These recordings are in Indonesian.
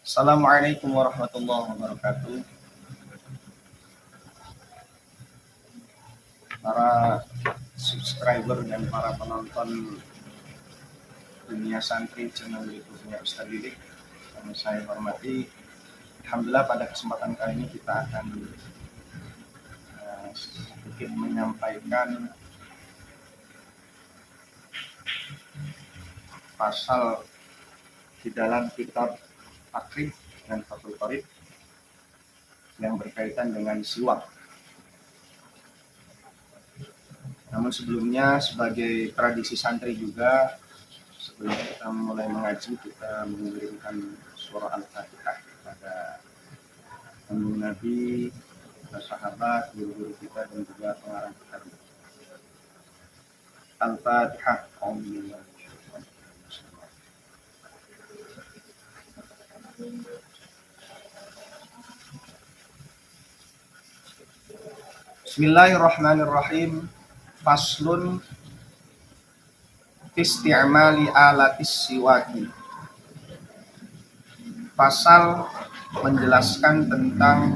Assalamualaikum warahmatullahi wabarakatuh. Para subscriber dan para penonton Dunia Santri channel YouTube-nya Ustaz Didik yang saya hormati. Alhamdulillah pada kesempatan kali ini kita akan sedikit menyampaikan pasal di dalam kitab Takrib dan Fathul Qorib yang berkaitan dengan siwak. Namun sebelumnya sebagai tradisi santri juga, sebelum kita mulai mengaji, kita mengirimkan surah Al-Fatihah kepada Kanjeng Nabi, para sahabat, guru-guru kita dan juga pengarang kitab. Al-Fatihah. Bismillahirrahmanirrahim. Faslun isti'mali alatis siwaki. Pasal menjelaskan tentang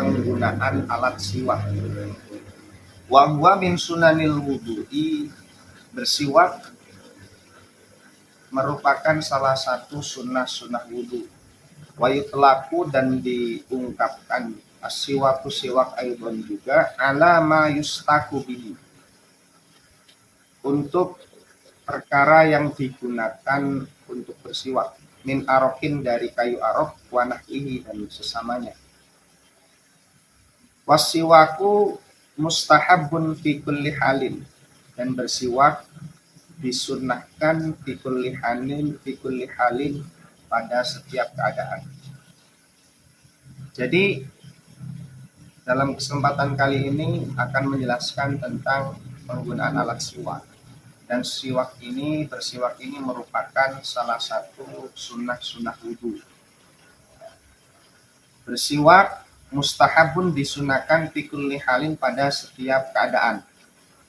penggunaan alat siwak. Wa huwa min sunanil wudu'i. Bersiwak merupakan salah satu sunnah wudu. Wa yutlaqu dan diungkapkan as-siwaku siwak aidon juga ala ma yustaku bihi, untuk perkara yang digunakan untuk bersiwak, min arokin dari kayu arok, wanah ini dan sesamanya. Wasiwaku mustahabun fi kulli halin, dan bersiwak disunnahkan fi kulli halin pada setiap keadaan. Jadi dalam kesempatan kali ini akan menjelaskan tentang penggunaan alat siwak. Dan bersiwak ini merupakan salah satu sunnah wudu. Bersiwak mustahabun disunahkan fi kulli halin pada setiap keadaan.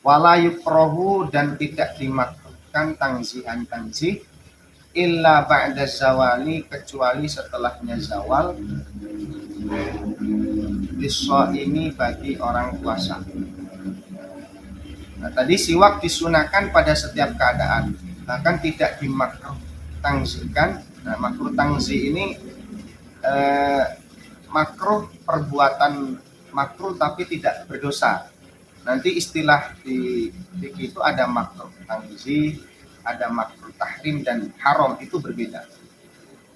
Wala yukrahu dan tidak dimakruhkan tanzih illa ba'da zawali, kecuali setelahnya zawal, ini bagi orang puasa. Nah, tadi siwak disunahkan pada setiap keadaan, bahkan tidak dimakruh tangzikan. Nah, makruh tangzi ini makruh perbuatan makruh tapi tidak berdosa. Nanti istilah di fikih itu ada makruh tangzi, ada makruh tahrim, dan haram itu berbeda.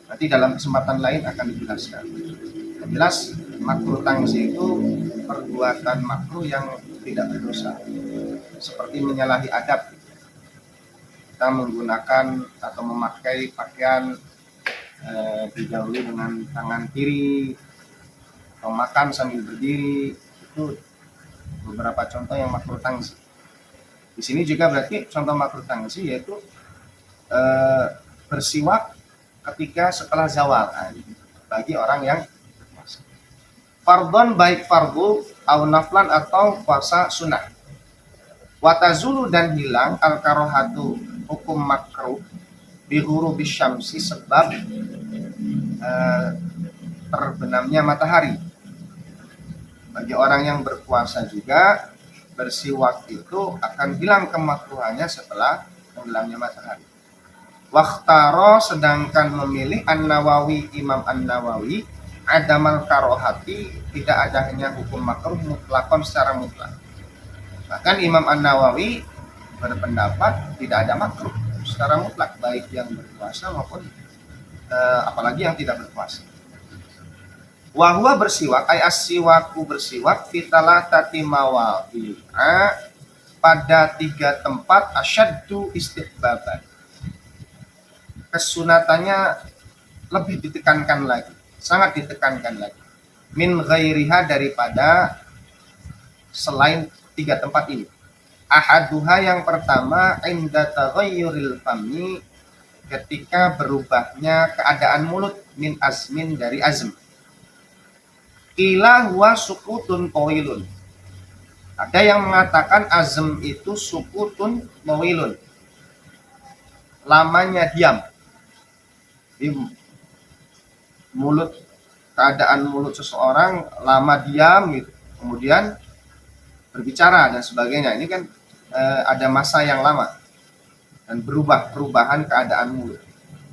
Nanti dalam kesempatan lain akan dijelaskan. Yang jelas makruh tangzi itu perbuatan makruh yang tidak berdosa, seperti menyalahi adab. Kita menggunakan atau memakai pakaian didahului dengan tangan kiri, atau makan sambil berdiri, itu beberapa contoh yang makruh tangzi. Di sini juga berarti contoh makruh tangzi yaitu bersiwak ketika setelah zawal, bagi orang yang fardhon, baik fardu au naflan atau puasa sunnah. Watazulu dan hilang al-karohatu, hukum makruh, bihuru bisyamsi, sebab terbenamnya matahari. Bagi orang yang berpuasa juga, bersiwak itu akan hilang kemakruhannya setelah tenggelamnya matahari. Wakhtaro, sedangkan memilih An-Nawawi, Imam An-Nawawi, adamal karohati, tidak adanya hukum makruh mutlakon secara mutlak. Bahkan Imam An-Nawawi berpendapat tidak ada makruh secara mutlak, baik yang berpuasa maupun apalagi yang tidak berpuasa. Wahwa bersiwak, ay as-siwaku bersiwak, fitalah tati mawadi'a, pada 3 tempat, asyaddu istihbaban, kesunatannya lebih ditekankan lagi, sangat ditekankan lagi, min ghairiha, daripada selain 3 tempat ini. Ahaduha, yang pertama, inda taghayyuril fami, ketika berubahnya keadaan mulut, min azmin, dari azm. Qila huwa sukutun tawilun, ada yang mengatakan azm itu sukutun tawilun, lamanya diam. keadaan mulut seseorang lama diam gitu, kemudian berbicara dan sebagainya. Ini kan ada masa yang lama dan perubahan keadaan mulut.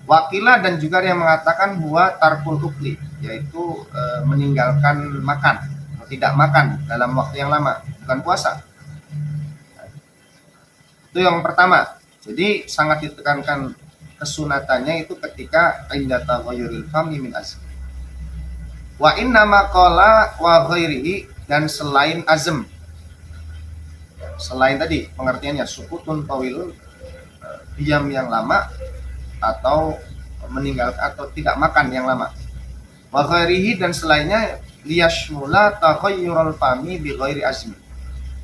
Wakilah dan juga yang mengatakan bahwa tarkul ukli, yaitu meninggalkan makan atau tidak makan dalam waktu yang lama, bukan puasa. Itu yang pertama. Jadi sangat ditekankan kesunatannya itu ketika inda taghayyuril fami min azm. Wa inna ma qala wa ghairihi, dan selain azm. Selain tadi pengertiannya sukutun tawilun, diam yang lama atau meninggalkan atau tidak makan yang lama. Wa ghairihi, dan selainnya liyashmula taghayyurul fami bi ghairi azmin,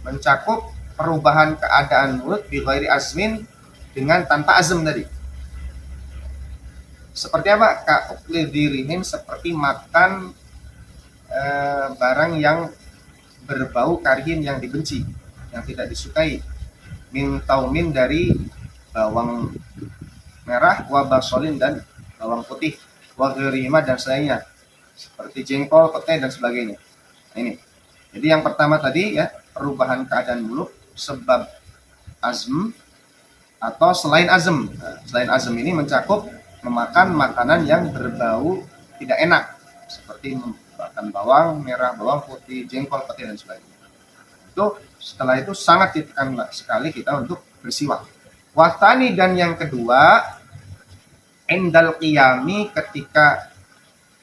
mencakup perubahan keadaan mulut bi ghairi azmin, dengan tanpa azm tadi. Seperti apa? Ka'ukli dirihin, seperti makan barang yang berbau karihin yang dibenci, yang tidak disukai. Min taumin, dari bawang merah, wa basolin, dan bawang putih, wa ghairihima, dan selainnya seperti jengkol, petai, dan sebagainya. Nah, ini. Jadi yang pertama tadi ya, perubahan keadaan mulut sebab azm atau selain azm. Nah, selain azm ini mencakup memakan makanan yang berbau tidak enak, seperti makan bawang merah, bawang putih, jengkol, petai, dan sebagainya. Itu setelah itu sangat ditekan sekali kita untuk bersiwak. Watani, dan yang kedua, endal qiyami, ketika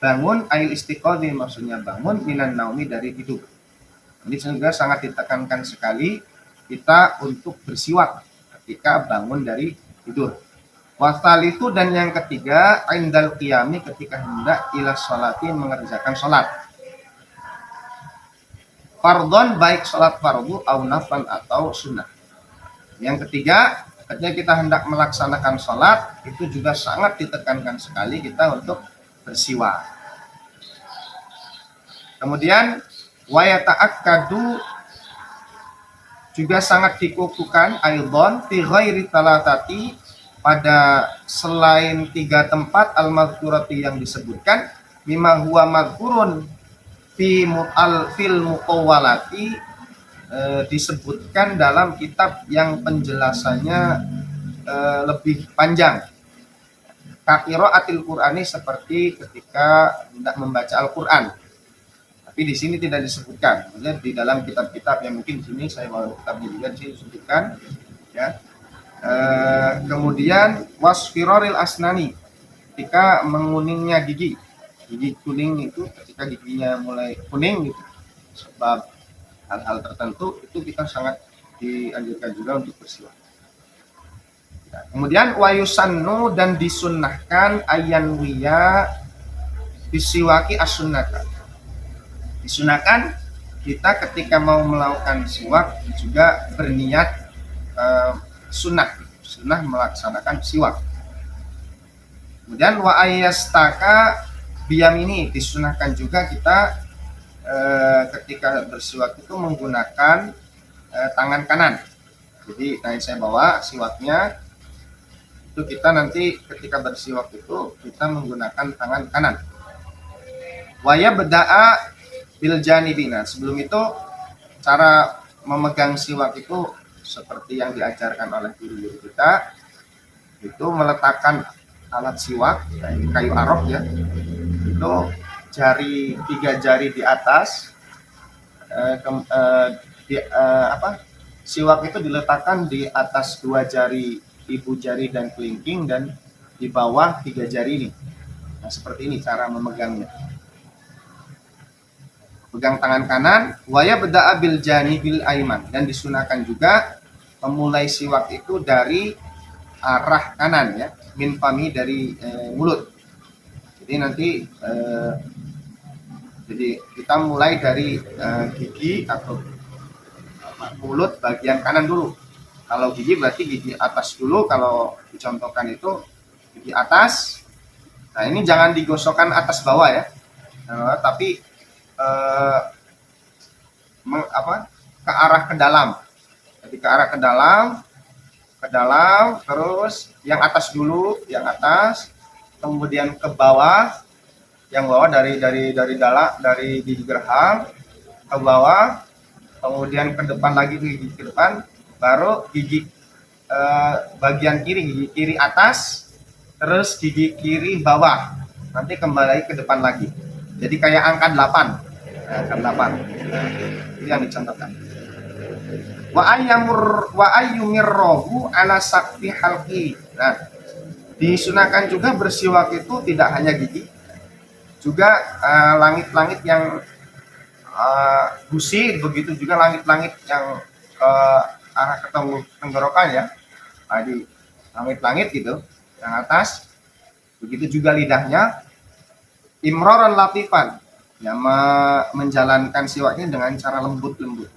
bangun, ail istiqodhi, maksudnya bangun, minan naumi, dari tidur. Ini juga sangat ditekankan sekali kita untuk bersiwak ketika bangun dari tidur. Wasal itu, dan yang ketiga, endal qiyami, ketika hendak ila sholati, mengerjakan sholat. Fardhon, baik sholat fardu, au naflan, atau sunnah. Yang ketiga, ketika kita hendak melaksanakan sholat, itu juga sangat ditekankan sekali kita untuk bersiwak. Kemudian wayata'akkadu, juga sangat dikukuhkan aidon fi ghairi talatati, pada selain 3 tempat al-madhkurati yang disebutkan, mimma huwa madhkurun fil muqawwalati, disebutkan dalam kitab yang penjelasannya lebih panjang. Qiraatil Qur'ani, seperti ketika hendak membaca Al-Qur'an. Tapi di sini tidak disebutkan. Maksudnya di dalam kitab-kitab yang mungkin di sini saya bawa kitabnya juga di sini disebutkan, ya. Kemudian wasfiroril asnani, ketika menguningnya gigi kuning itu, ketika giginya mulai kuning gitu, sebab hal-hal tertentu, itu kita sangat dianjurkan juga untuk bersiwak. Kemudian wayusannu, dan disunnahkan ayanwiya bisiwaki as-sunnata, disunahkan kita ketika mau melakukan siwak juga berniat sunnah melaksanakan siwak. Kemudian wa ayastaka biyamini, disunahkan juga kita ketika bersiwak itu menggunakan tangan kanan. Jadi tadi saya bawa siwaknya, itu kita nanti ketika bersiwak itu kita menggunakan tangan kanan. Waya beda'a bil janibina, sebelum itu cara memegang siwak itu seperti yang diajarkan oleh guru-guru kita, itu meletakkan alat siwak, ini kayu arok ya, itu jari 3 jari di atas, siwak itu diletakkan di atas 2 jari ibu jari dan kelingking, dan di bawah 3 jari ini. Nah, seperti ini cara memegangnya. Pegang tangan kanan, waya beda'a bil janibil aiman, dan disunahkan juga memulai siwak itu dari arah kanan ya, min fami, dari mulut. Jadi nanti jadi kita mulai dari gigi atau mulut bagian kanan dulu. Kalau gigi berarti gigi atas dulu, kalau dicontohkan itu gigi atas. Nah, ini jangan digosokkan atas bawah ya, tapi ke arah ke dalam. Jadi ke arah ke dalam, terus yang atas dulu, yang atas, kemudian ke bawah, yang bawah dari gigi geraham ke bawah, kemudian ke depan lagi ke gigi ke depan, baru gigi bagian gigi kiri atas, terus gigi kiri bawah, nanti kembali lagi ke depan lagi. Jadi kayak angka 8. Angka 8. Ini yang dicontohkan. Wa ayyumirrohu ala sakti halqi. Nah, disunahkan juga bersiwak itu tidak hanya gigi, juga langit-langit yang gusi, begitu juga langit-langit yang ke arah ke tenggorokan ya. Di langit-langit gitu, yang atas. Begitu juga lidahnya, imroran latifan, yang menjalankan siwaknya dengan cara lembut-lembut.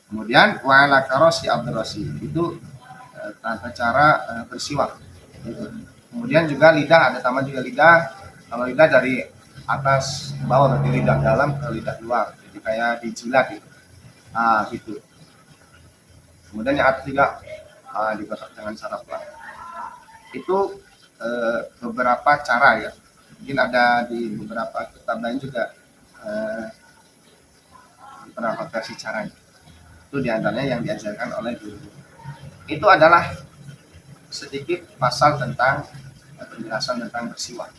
Kemudian wa'ala karosi abdurasi, itu tata cara bersiwak. Kemudian juga lidah, ada tambah juga lidah. Kalau lidah dari atas ke bawah, berarti lidah dalam ke lidah luar, jadi kayak dijilat gitu. Gitu. Kemudian yang atas juga digosok dengan cara pelan. Itu beberapa cara ya. Mungkin ada di beberapa kitab lain juga beberapa versi caranya. Itu diantaranya yang diajarkan oleh guru. Itu adalah sedikit pasal tentang penjelasan tentang bersiwak.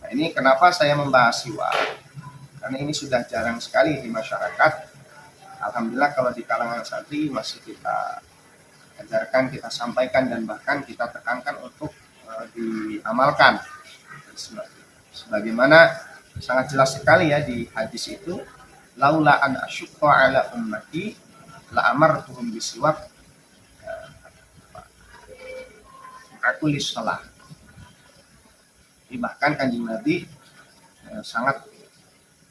Nah, ini kenapa saya membahas siwak? Karena ini sudah jarang sekali di masyarakat. Alhamdulillah kalau di kalangan santri masih kita ajarkan, kita sampaikan, dan bahkan kita tekankan untuk diamalkan. Sebagaimana sangat jelas sekali ya di hadis itu, laula an asyqa ala ummati la amartuhum bisiwak aku lisalah. Bahkan Kanjeng Nabi sangat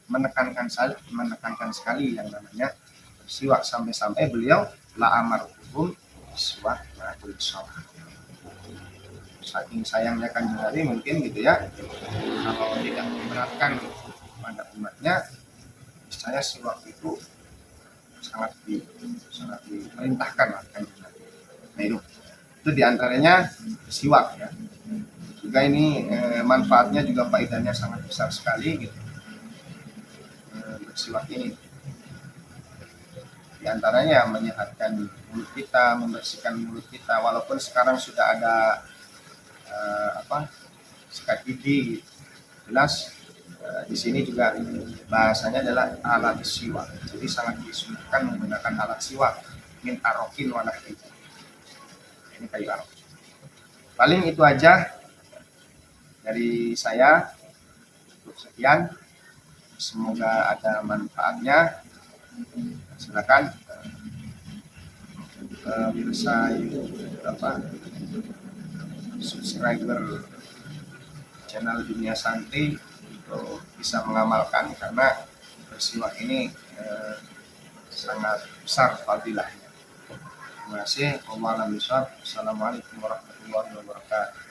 menekankan sekali yang namanya siwak, sampai-sampai beliau la amartuhum bisiwak aku lisalah. Saking sayangnya Kanjeng Nabi mungkin gitu ya, kalau tidak memberatkan pada umatnya, saya siwak itu sangat diperintahkan lah Kanjeng Nabi. Nah itu diantaranya siwak ya. Juga ini manfaatnya juga faedahnya sangat besar sekali gitu. Bersiwak ini diantaranya menyehatkan mulut kita, membersihkan mulut kita, walaupun sekarang sudah ada sikat gigi gitu. Jelas di sini juga bahasanya adalah alat siwak, jadi sangat disunahkan menggunakan alat siwak min arokin wa nahwi. Ini kayu arok. Paling itu aja dari saya. Cukup sekian, semoga ada manfaatnya. Silakan bisa subscriber channel Dunia Santri untuk bisa mengamalkan, karena bersiwak ini sangat besar fadilahnya. Terima kasih. Assalamualaikum warahmatullahi wabarakatuh.